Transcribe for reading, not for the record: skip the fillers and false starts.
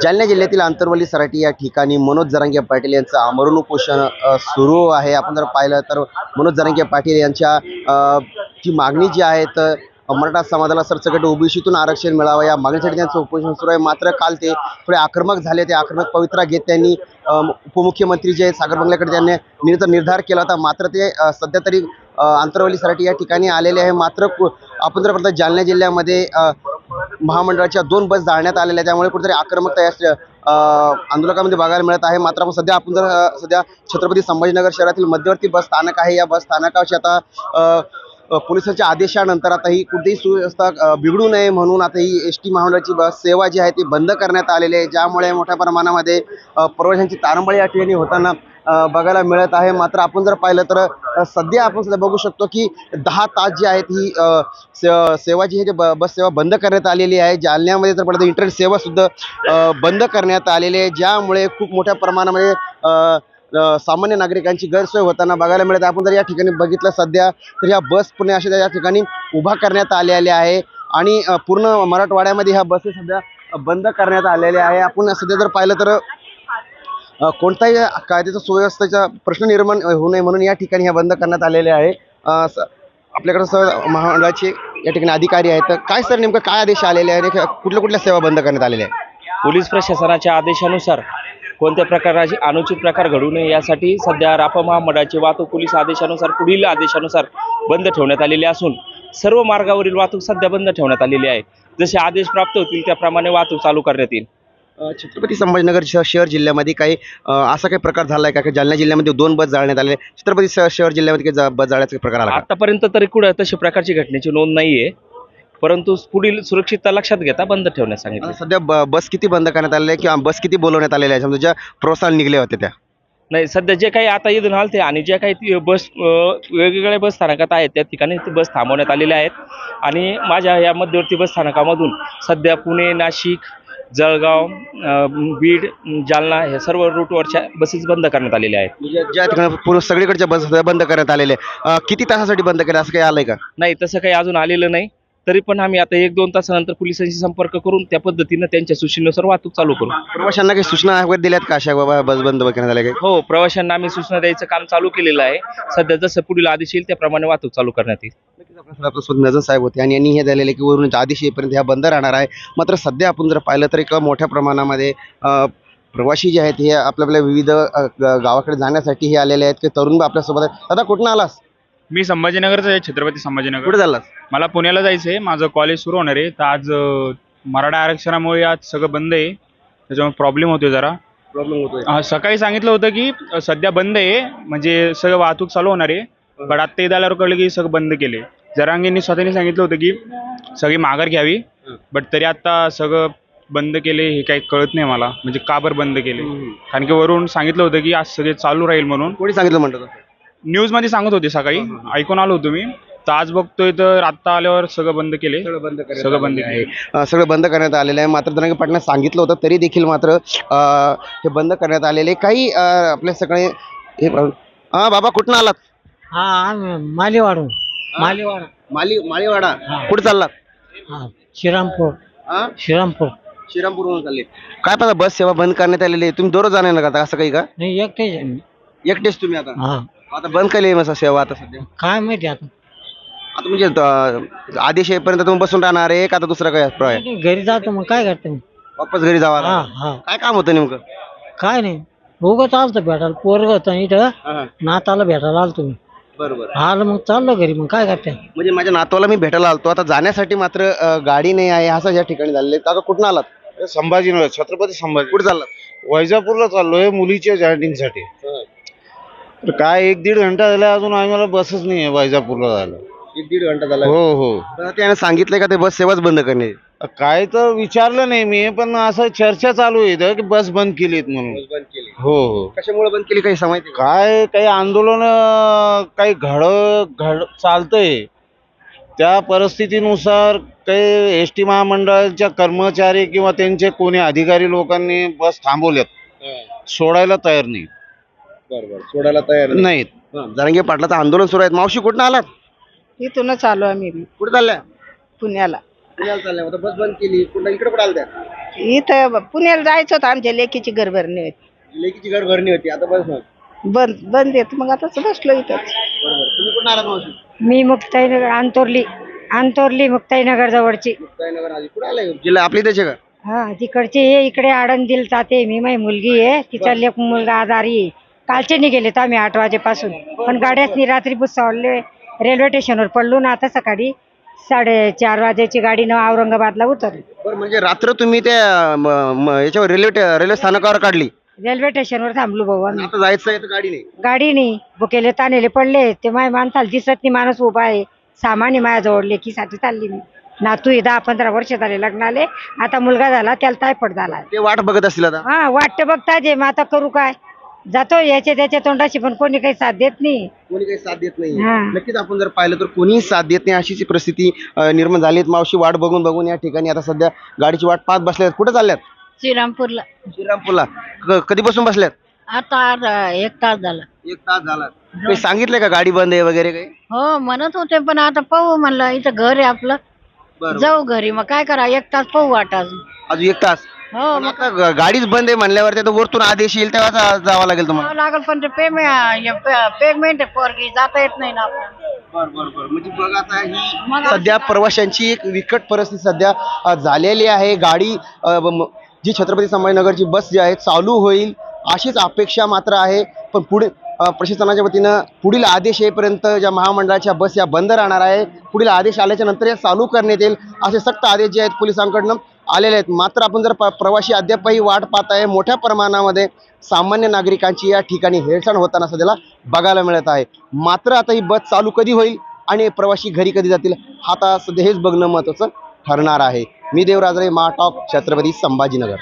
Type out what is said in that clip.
जालना जिल्ह्यातील आंतरवली सराटी या ठिकाणी मनोज जरांगे पाटील यांचं आमरण उपोषण सुरू आहे। आपण जर पाहिलं तर मनोज जरांगे पाटील यांच्या जी मागणी जी आहे तर मराठा समाजाला सरसकट ओबीसीतून आरक्षण मिळावं या मागणीसाठी त्यांचं उपोषण सुरू आहे। मात्र काल ते थोडे आक्रमक झाले। ते आक्रमक पवित्रा घेत त्यांनी उपमुख्यमंत्री जे सागर बंगल्याकडे त्यांनी निर्धार केला होता। मात्र ते सध्या तरी आंतरवली सराटी या ठिकाणी आलेले आहे। मात्र आपण जर पाहता जालना जिल्ह्यामध्ये महामंडळाच्या 2 बस जाळण्यात आलेल्या आहेत, त्यामुळे कुठेतरी आक्रमकता या आंदोलकांमध्ये बघायला मिळत आहे। मात्र आपण जर सध्या छत्रपती संभाजीनगर शहरातील मध्यवर्ती बस स्थानक आहे, या बस स्थानकाची आता पोलिसांच्या आदेशानंतर आता ही कुठेही सुव्यवस्था बिघडू नये म्हणून आता ही एस टी महामंडळाची बस सेवा जी आहे ती बंद करण्यात आलेली आहे, ज्यामुळे मोठ्या प्रमाणामध्ये प्रवाशांची तारांबळी या ठिकाणी होताना बघायला मिळत आहे। मात्र आपण जर पाहिलं तर सध्या आपण सुद्धा बघू शकतो की 10 तास जी आहेत ही सेवा जी आहे बस सेवा बंद करण्यात आलेली आहे। जालन्यामध्ये जर पाहिलं तर इंटरनेट सेवा सुद्धा बंद करण्यात आलेली आहे, ज्यामुळे खूप मोठ्या प्रमाणामध्ये सामान्य नागरिकांची गैरसोय होताना बघायला मिळते। आपण जर या ठिकाणी बघितलं सध्या तर ह्या बस पुणे अशा या ठिकाणी उभा करण्यात आलेल्या आहे आणि पूर्ण मराठवाड्यामध्ये ह्या बसेस सध्या बंद करण्यात आलेल्या आहे। आपण सध्या जर पाहिलं तर कोणताही कायद्याचा सुव्यवस्थेचा प्रश्न निर्माण होऊ नये म्हणून या ठिकाणी ह्या बंद करण्यात आलेले आहे। आपल्याकडे सर महामंडळाचे या ठिकाणी अधिकारी आहेत, तर काय सर नेमकं काय आदेश आलेले आहेत, कुठल्या सेवा बंद करण्यात आलेल्या आहेत? पोलीस प्रशासनाच्या आदेशानुसार कोणत्या प्रकारचे अनुचित प्रकार घडू नये यासाठी सध्या रापा महामंडळाची वाहतूक पोलीस आदेशानुसार पुढील आदेशानुसार बंद ठेवण्यात आलेली असून सर्व मार्गावरील वाहतूक सध्या बंद ठेवण्यात आलेली आहे। जसे आदेश प्राप्त होतील त्याप्रमाणे वाहतूक चालू करण्यात येईल। छत्रपती संभाजीनगर शहर जिल्ह्यामध्ये काही असा काही प्रकार झाला आहे का? जालना जिल्ह्यामध्ये 2 बस जाळण्यात आले, छत्रपती शहर जिल्ह्यामध्ये काही बस जाळण्याचा प्रकार आला? आतापर्यंत तरी कुठं तशा प्रकारची घटनेची नोंद नाहीये, परंतु पुढील सुरक्षितता लक्षात घेता बंद ठेवण्यास सांगितलं। सध्या बस किती बंद करण्यात आलेल्या आहे किंवा बस किती बोलवण्यात आलेल्या आहे, समजा ज्या प्रोत्साहन निघले होते त्या? नाही, सध्या जे काही आता इथून आलते आणि जे काही बस वेगवेगळ्या बस स्थानकात आहेत त्या ठिकाणी बस थांबवण्यात आलेल्या आहेत आणि माझ्या या मध्यवर्ती बस स्थानकामधून सध्या पुणे, नाशिक, जळगाव, बीड, जालना हे सर्व रूटवरच्या बसेस बंद करण्यात आलेल्या आहेत। म्हणजे ज्या ठिकाणी पूर्ण सगळीकडच्या बस बंद करण्यात आलेल्या, किती तासासाठी बंद केलं असं काही आलंय का? नाही, तसं काही अजून आलेलं नाही, तरी पण आम्ही आता 1-2 तासानंतर पोलिसांशी संपर्क करून त्या पद्धतीनं त्यांच्या सूचनेनुसार वाहतूक चालू करू। प्रवाशांना काही सूचना वगैरे दिल्यात का अशा बाबा बस बंद करण्यात आल्या काही? हो, प्रवाशांना आम्ही सूचना द्यायचं काम चालू केलेलं आहे। सध्या जसं पुढील आदेश येईल त्याप्रमाणे वाहतूक चालू करण्यात येईल। नजर साहेब होते आणि यांनी हे दिलेले की वरून आदेश येईपर्यंत ह्या बंद राहणार आहे। मात्र सध्या आपण जर पाहिलं तर एक मोठ्या प्रमाणामध्ये प्रवासी जे आहेत हे आपल्या विविध गावाकडे जाण्यासाठी हे आलेले आहेत की तरुण आपल्यासोबत आहेत। दादा कुठून आलास? मी संभाजीनगरचा आहे, छत्रपती संभाजीनगर। कुठे झालास? मला पुण्याला जायचं आहे, माझं कॉलेज सुरू होणार आहे, तर आज मराठा आरक्षणामुळे आज सगळं बंद आहे, त्याच्यामुळे प्रॉब्लेम होतोय जरा। सकाळी सांगितलं होतं की सध्या बंद आहे, म्हणजे सगळं वाहतूक चालू होणार आहे, पण आता ते आल्यावर कळलं की सगळं बंद केले। जरांगेंनी स्वतःने सांगितलं होतं की सगळी माघार घ्यावी, बट तरी आता सगळं बंद केले हे काही कळत नाही मला, म्हणजे का बरं बंद केले? कारण की वरून सांगितलं होतं की आज सगळे चालू राहील म्हणून। कोणी सांगितलं म्हणतो? न्यूज मध्ये सांगत होते सकाळी, ऐकून आलो होतो मी, तर आज बघतोय तर आता आल्यावर सगळं बंद केले, सगळं बंद करण्यात आलेलं आहे। मात्र जरांगे पाटलांनी सांगितलं होतं तरी देखील मात्र हे बंद करण्यात आलेले काही आपल्या सगळे बाबा कुठून आलात? मालीवाडा माळीवाडा कुठे चाललात? श्रीरामपूरवरून चालले। काय पता बस सेवा बंद करण्यात आलेली आहे, तुम्ही दररोज जाणार का असं काही का? नाही, एकटेच तुम्ही आता बंद केली मग सेवा आता सध्या? काय माहिती आता म्हणजे आदेश येईपर्यंत तुम्ही बसून राहणार आहे का आता दुसरं काय? घरी जातो मग काय करते मग वापस घरी जावा? काय काम होतं नेमकं? काय नाही, उगं चालतं भेटायला, पोरग होतं इथं नाताला भेटायला आलो तुम्ही। बरोबर आलं मग चाललो घरी, मग काय करते? म्हणजे माझ्या नातवाला मी भेटायला आलतो, आता जाण्यासाठी मात्र गाडी नाही आहे असं या ठिकाणी झालेलं। काका कुठून आलात? संभाजीनगर, छत्रपती संभाजी। कुठे चाललात? वैजापूरला चाललोय मुलीच्या जॉईनिंगसाठी। तर काय 1-1.5 घंटा झाला अजून आम्हाला बसच नाही आहे वैजापूरला जायला। 1-1.5 घंटा झाला? हो। तर त्याने सांगितलंय का ते बस सेवाच बंद करणे? काय तर विचारलं नाही मी, पण असं चर्चा चालू आहे की बस बंद केलीत म्हणून। बंद केली? हो। कशामुळे बंद केली काही माहिती? काय काही आंदोलन काही घड चालतंय, त्या परिस्थितीनुसार काही एस टी महामंडळाच्या कर्मचारी किंवा त्यांचे कोणी अधिकारी लोकांनी बस थांबवल्यात, सोडायला तयार नाही। बरोबर, सोडायला तयार नाहीत। जरांगे पाटलाचं आंदोलन सुरू आहे। मावशी कुठून आलात? इथूनच आलो आम्ही कुठे चालल्या? पुण्याला। पुण्याला चालल्या, बस बंद केली, इकडे कुठे आल्या? इथं पुण्याला जायचं होतं, आमच्या लेकीची घर भरणी होती. लेकीची घर भरणी होती, आता बस मग. बंद बंद येत, मग आता बसलो इथंच. बरोबर. तुम्ही कुठून आलात मावशी? मी मुक्ताईनगर अंतोरली मुक्ताईनगर जवळची. मुक्ताईनगर आधी कुठे आलाय? जिल्हा आपली त्याचे का? हा तिकडची हे इकडे आळंदीला जाते मी. माझी मुलगी आहे, तिचा लेक मुलगा आजारी आहे. कालचे निघेलेत आम्ही 8 वाजेपासून, पण गाड्यासनी रात्री भुसावळले रेल्वे स्टेशनवर पडलो ना. आता सकाळी 4:30 वाजेची गाडीनं औरंगाबादला उतरली. बरं, म्हणजे रात्र तुम्ही त्या याच्यावर रेल्वे स्थानकावर काढली? रेल्वे स्टेशनवर थांबलो भाऊ आम्ही. आता जायचं आहे तर गाडी नाही. गाडी नाही, बुकेले तानेले पडले. ते माय माणसाला दिसत नाही, माणूस उभा आहे. सामान आहे माझ्याजवळ, लेकीसाठी चालली मी. नातू 10-15 वर्ष झाले लग्नाले. आता मुलगा झाला, त्याला टायफॉइड झाला. ते वाट बघत असतील आता. हा वाटतं बघता जे, मग आता करू काय. जातो याच्या त्याच्या तोंडाशी, पण कोणी काही साथ देत नाही. कोणी काही साथ देत नाही. हा. नक्कीच आपण जर पाहिलं तर कोणीही साथ देत नाही, अशीच परिस्थिती निर्माण झाली आहे. मावशी वाट बघून या ठिकाणी आता सध्या गाडीची वाट पाहत बसल्यात. कुठे चालल्यात? श्रीरामपूरला. श्रीरामपूरला. कधीपासून बसल्यात? आता 1 तास झाला. 1 तास झाला. काही सांगितलंय का गाडी बंद आहे वगैरे काही? हो म्हणत होते, पण आता पाहू म्हणलं, इथं घर आहे आपलं, बरं. जाऊ घरी. मग काय करा, 1 तास पाहू वाट अजून. अजून 1 तास? हो पण मग आता गाडीच बंद आहे म्हणल्यावर ते वरतून आदेश येईल तेव्हा जावं लागेल तुम्हाला. जावं लागेल, पण ते पेमेंट आहे पोरगी, जाता येत नाही ना आपल्याला. बरोबर. म्हणजे बघा आता ही सध्या प्रवाशांची एक विकट परिस्थिती सध्या झालेली आहे. गाडी जी छत्रपती संभाजीनगरची बस जी आहे चालू होईल अशीच अपेक्षा मात्र आहे, पण पुढे प्रशासनाच्या वतीनं पुढील आदेश येईपर्यंत ज्या महामंडळाच्या बस या बंद राहणार आहे. पुढील आदेश आल्याच्या नंतर या चालू करण्यात येईल असे सक्त आदेश जे आहेत पोलिसांकडनं आलेले आहेत. मात्र आपण जर प्रवासी अद्यापही वाट पाहत आहे. मोठ्या प्रमाणामध्ये सामान्य नागरिकांची या ठिकाणी हेळसांड होताना सध्याला बघायला मिळत आहे. मात्र आता ही बस चालू कधी होईल आणि प्रवासी घरी कधी जातील, आता सध्या हेच बघणं महत्त्वाचं ठरणार आहे. मी देवराज रे, मा टॉक, छत्रपती संभाजीनगर.